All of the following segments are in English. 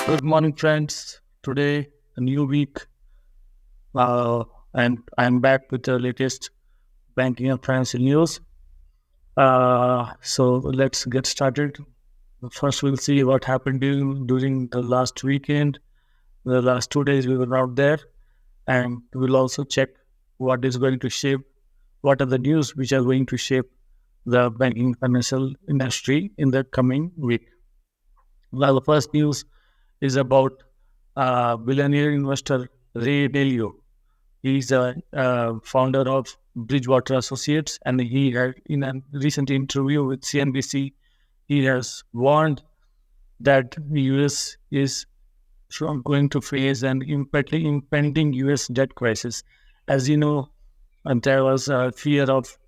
Good morning, friends. Today, a new week, uh, and I'm back with the latest banking and financial news. So let's get started. First, we'll see what happened during the last weekend. The last 2 days we were not there, and we'll also check what is going to shape, what are the news which are going to shape the banking financial industry in the coming week. Well, the first news is about billionaire investor Ray Dalio. He's a founder of Bridgewater Associates, and he had, in a recent interview with CNBC, he has warned that the US is going to face an impending US debt crisis. As you know, and there was a fear of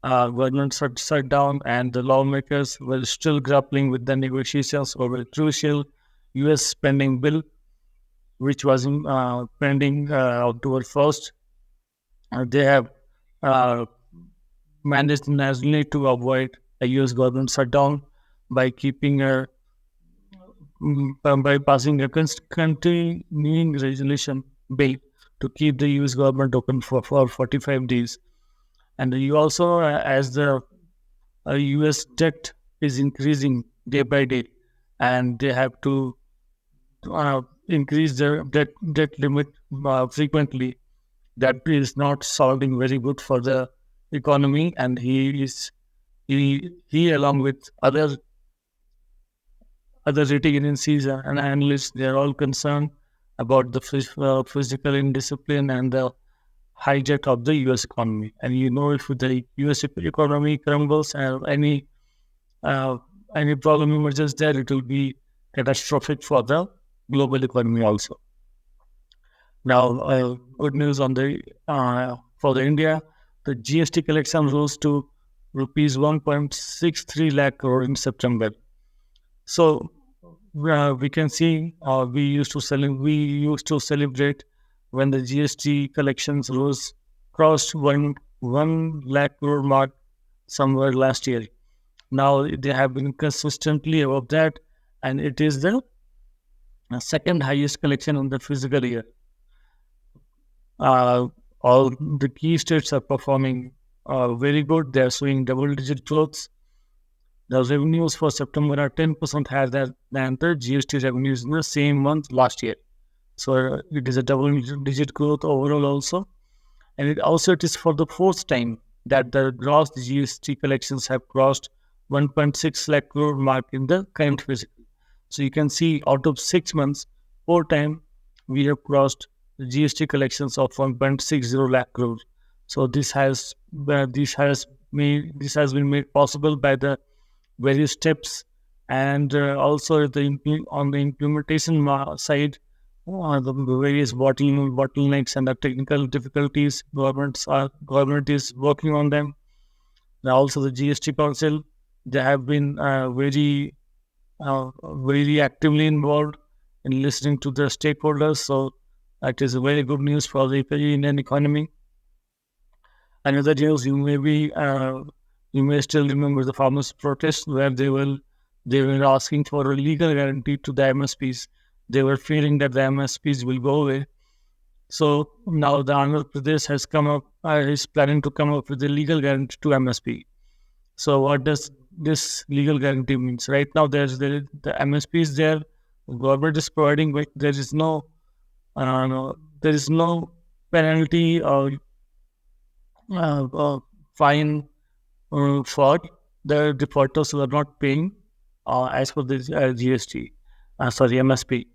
government shutdown, and the lawmakers were still grappling with the negotiations over a crucial US spending bill, which was pending October 1st. They have uh, managed nationally to avoid a US government shutdown by keeping a by passing a continuing resolution bill to keep the US government open for 45 days. And you also, as the US debt is increasing day by day, and they have to increase their debt limit frequently. That is not sounding very good for the economy, and he along with other rating agencies and analysts, they are all concerned about the physical indiscipline and the hijack of the US economy. And you know, if the US economy crumbles or uh, any problem emerges there, it will be catastrophic for the global economy also. Now, good news on the for the India, the GST collection rose to rupees 1.63 lakh crore in September. So we can see we used to celebrate when the GST collections rose crossed one lakh crore mark somewhere last year. Now they have been consistently above that, and it is the second highest collection in the fiscal year. Uh, all the key states are performing very good. They are showing double-digit growth. The revenues for September are 10% higher than the GST revenues in the same month last year. So it is a double-digit growth overall also. And it is for the fourth time that the gross GST collections have crossed 1.6 lakh crore mark in the current fiscal. So you can see out of 6 months, 4 times we have crossed the GST collections of 1.60 lakh crore. So this has been made possible by the various steps, and also on the implementation side, the various bottlenecks and the technical difficulties government is working on them. And also the GST Council, they have been very actively involved in listening to the stakeholders. So that is very good news for the Indian economy. Another news, you may still remember the farmers' protest where they were asking for a legal guarantee to the MSPs. They were fearing that the MSPs will go away. So now the Andhra Pradesh is planning to come up with a legal guarantee to MSP. So what does this legal guarantee means? Right now, the MSP is there, the government is providing, but there is no penalty or fine for the defaulters who are not paying as per the MSP.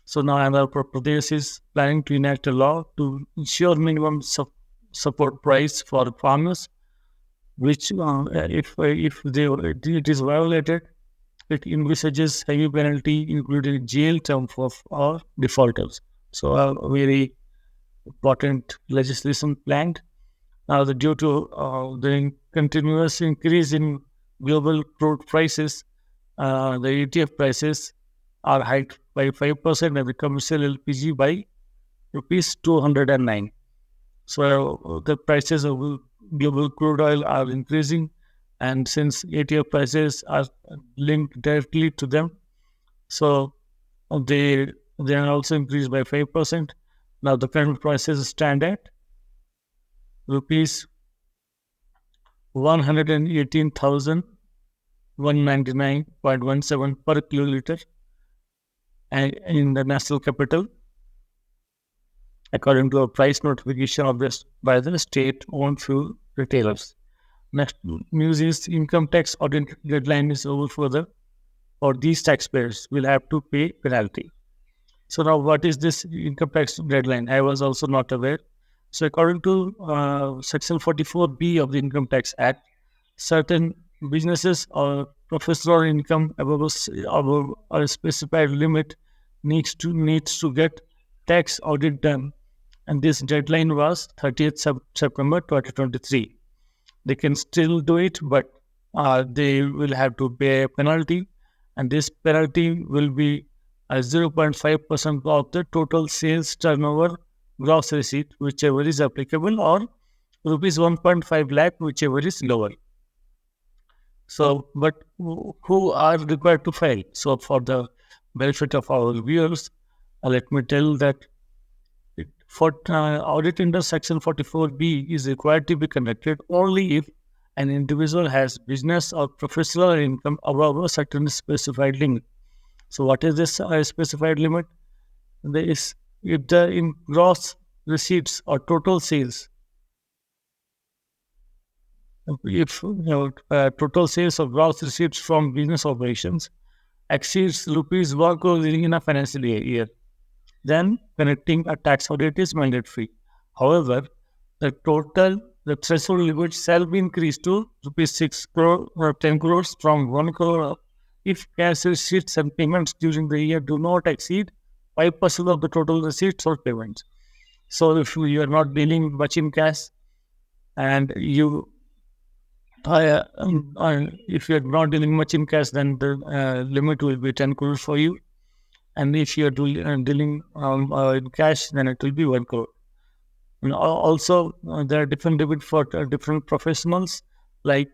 So now Andhra Pradesh is planning to enact a law to ensure minimum support price for farmers, which it is violated, it envisages heavy penalty, including jail term for defaulters. So a very important legislation planned. Now, due to the continuous increase in global crude prices, the ETF prices are hiked by 5% and the commercial LPG by rupees 209. So the prices of global crude oil are increasing, and since ETF prices are linked directly to them, so They are also increased by 5%. Now the current prices stand at rupees 118,199.17 per kiloliter, and in the national capital, according to a price notification of this by the state-owned fuel retailers. Next news is income tax audit deadline is over for these taxpayers will have to pay penalty. So now what is this income tax deadline? I was also not aware. So according to Section 44B of the Income Tax Act, certain businesses or professional income above a specified limit needs to get tax audit done, and this deadline was 30th September 2023. They can still do it, but they will have to pay a penalty, and this penalty will be 0.5% of the total sales turnover gross receipt, whichever is applicable, or rupees 1.5 lakh, whichever is lower. So, but who are required to file? So, for the benefit of our viewers, let me tell that for audit under Section 44B is required to be conducted only if an individual has business or professional income above a certain specified limit. So, what is this specified limit? There is if the in gross receipts or total sales, if total sales or gross receipts from business operations exceeds rupees 1 crore in a financial year, then conducting a tax audit is mandatory. However, the threshold limit shall be increased to rupees 6 crore or 10 crores from 1 crore if cash receipts and payments during the year do not exceed 5% of the total receipts or payments. So if you are not dealing much in cash and if you are not dealing much in cash, then the limit will be 10 crores for you. And if you are dealing in cash, then it will be 1 crore. And also, there are different limits for different professionals. Like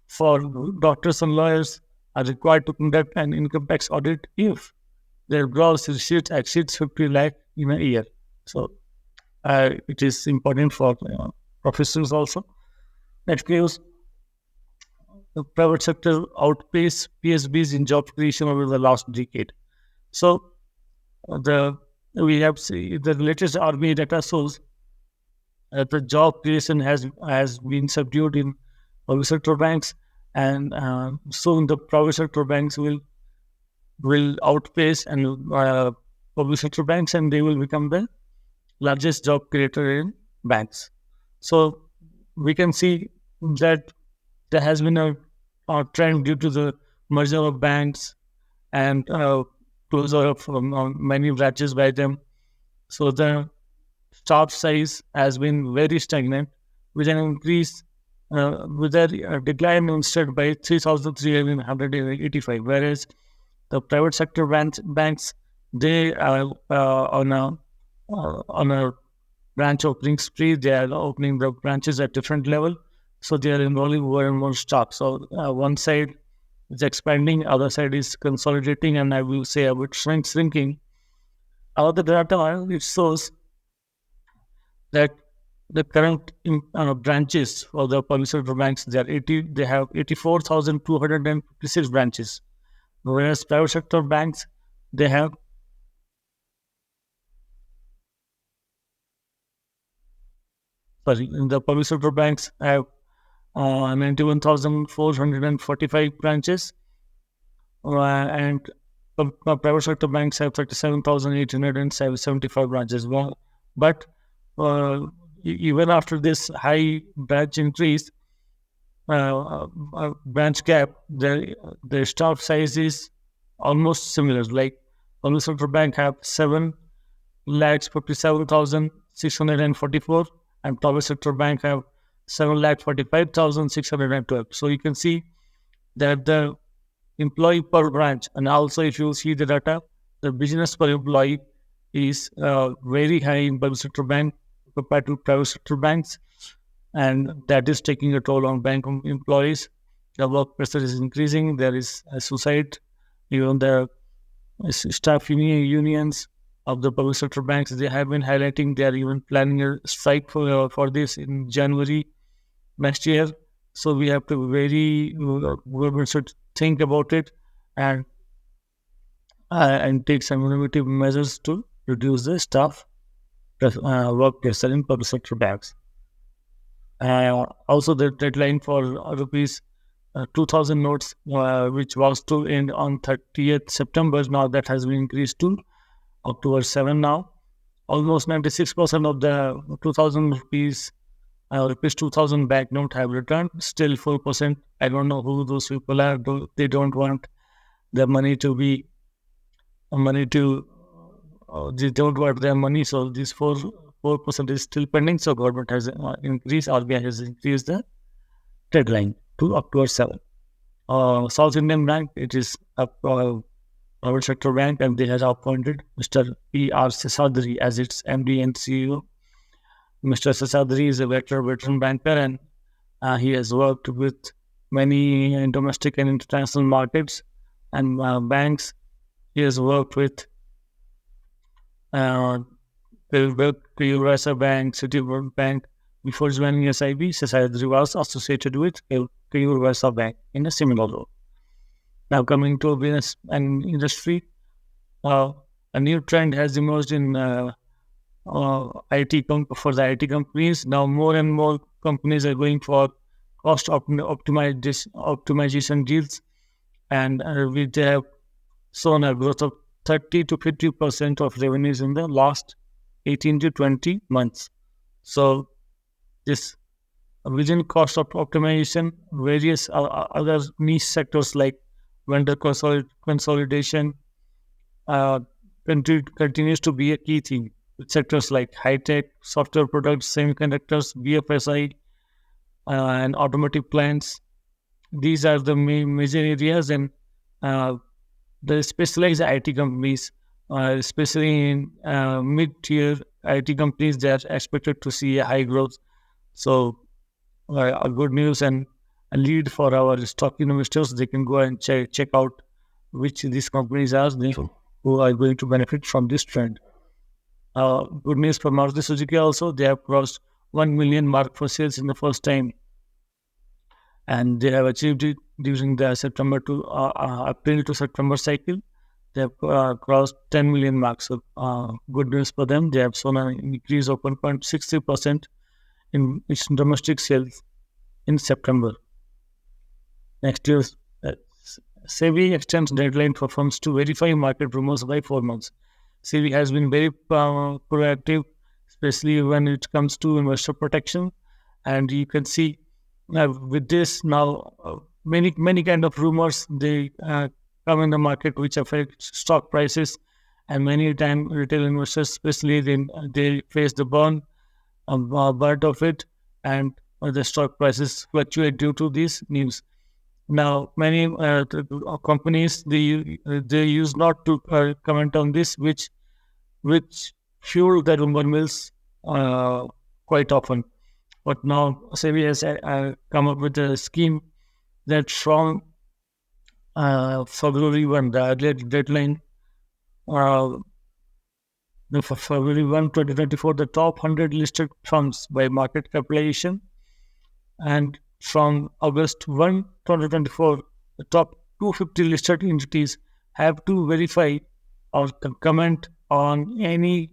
for doctors and lawyers are required to conduct an income tax audit if their gross receipts exceeds 50 lakh in a year. So it is important for professionals also. Next news, the private sector outpace PSBs in job creation over the last decade. So we have the latest RBI data shows that the job creation has been subdued in public sector banks, and soon the private sector banks will outpace and public sector banks, and they will become the largest job creator in banks. So we can see that there has been a trend due to the merger of banks and closure of many branches by them. So the staff size has been very stagnant, with an increase with a decline instead by 3,385, whereas the private sector banks they are on a branch opening spree. They are opening the branches at different level, so they are enrolling more and more staff. So one side is expanding, other side is consolidating, and I will say a bit shrinking. Other data it shows that the current branches for the public sector banks, they have 84,256 branches, whereas private sector banks they have in the public sector banks have 91,445 branches, and private sector banks have 37,875 branches. But even after this high branch increase, branch gap, the staff size is almost similar. Like public sector bank have 7,57,644, and private sector bank have 7,45,612. So you can see that the employee per branch, and also if you see the data, the business per employee is very high in public sector bank compared to private sector banks, and that is taking a toll on bank employees. The work pressure is increasing. There is a suicide. Even the Staff unions of the public sector banks, they have been highlighting they are even planning a strike for this in January next year. So we have to government should think about it and take some innovative measures to reduce the staff work pressure in public sector banks. Also, the deadline for rupees 2,000 notes, which was to end on 30th September, now that has been increased to October 7 now. Almost 96% of the 2,000 rupees, rupees 2,000 banknote have returned. Still 4%. I don't know who those people are. They don't want their money to be money to. They don't want their money. So this 4% is still pending. So government has increased. RBI has increased the deadline to October 7. South Indian Bank, it is a private sector bank, and they have appointed Mr. P.R. Sesadri as its MD and CEO. Mr. Sesadri is a veteran banker, and he has worked with many domestic and international markets and banks. He has worked with Kayur Bank, Citibank Bank. Before joining SIB, Sesadri was associated with Kayur Bank in a similar role. Now coming to business and industry, a new trend has emerged in for the IT companies. Now more and more companies are going for cost optimization deals, and they have shown a growth of 30 to 50% of revenues in the last 18 to 20 months. So this within cost optimization, various other niche sectors like vendor consolidation continues to be a key theme. Sectors like high-tech, software products, semiconductors, BFSI, and automotive plants. These are the major areas, and the specialized IT companies, especially in mid-tier IT companies, they are expected to see a high growth. So, a good news and a lead for our stock investors. They can go and check out which these companies are who are going to benefit from this trend. Good news for Maruti Suzuki also. They have crossed 1 million mark for sales in the first time, and they have achieved it during the September to April to September cycle. They have crossed 10 million marks. So good news for them. They have shown an increase of 1.60% in its domestic sales in September. Next year, SEBI extends deadline for firms to verify market rumors by 4 months. SEBI has been very proactive, especially when it comes to investor protection. And you can see with this now, many kind of rumors, they come in the market which affect stock prices. And many time retail investors, especially, they face the burn of it, and the stock prices fluctuate due to these news. Now, many companies, they use not to comment on this, which fuel the rumor mills quite often. But now SEBI has come up with a scheme that from February 1, the earlier deadline, for February 1, 2024, the top 100 listed firms by market capitalization, and from August 1, 2024, the top 250 listed entities have to verify or comment on any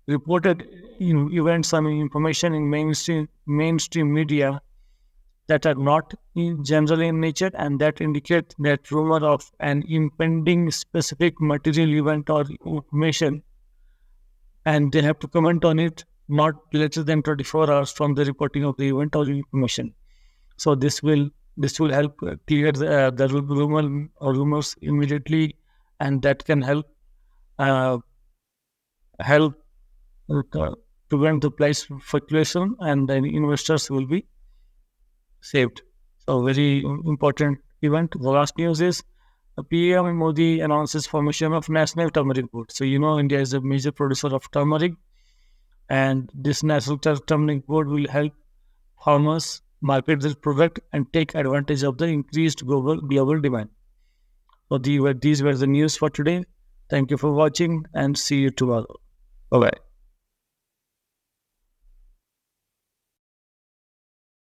reported events and information in mainstream media that are not general in nature and that indicate that rumor of an impending specific material event or information, and they have to comment on it not later than 24 hours from the reporting of the event or information. So this will help clear the rumors immediately, and that can help prevent the price fluctuation, and then investors will be saved. So very important event. The last news is PM Modi announces formation of National Turmeric Board. So India is a major producer of turmeric, and this National Turmeric Board will help farmers market this product and take advantage of the increased global demand. So these were the news for today. Thank you for watching and see you tomorrow. Bye bye.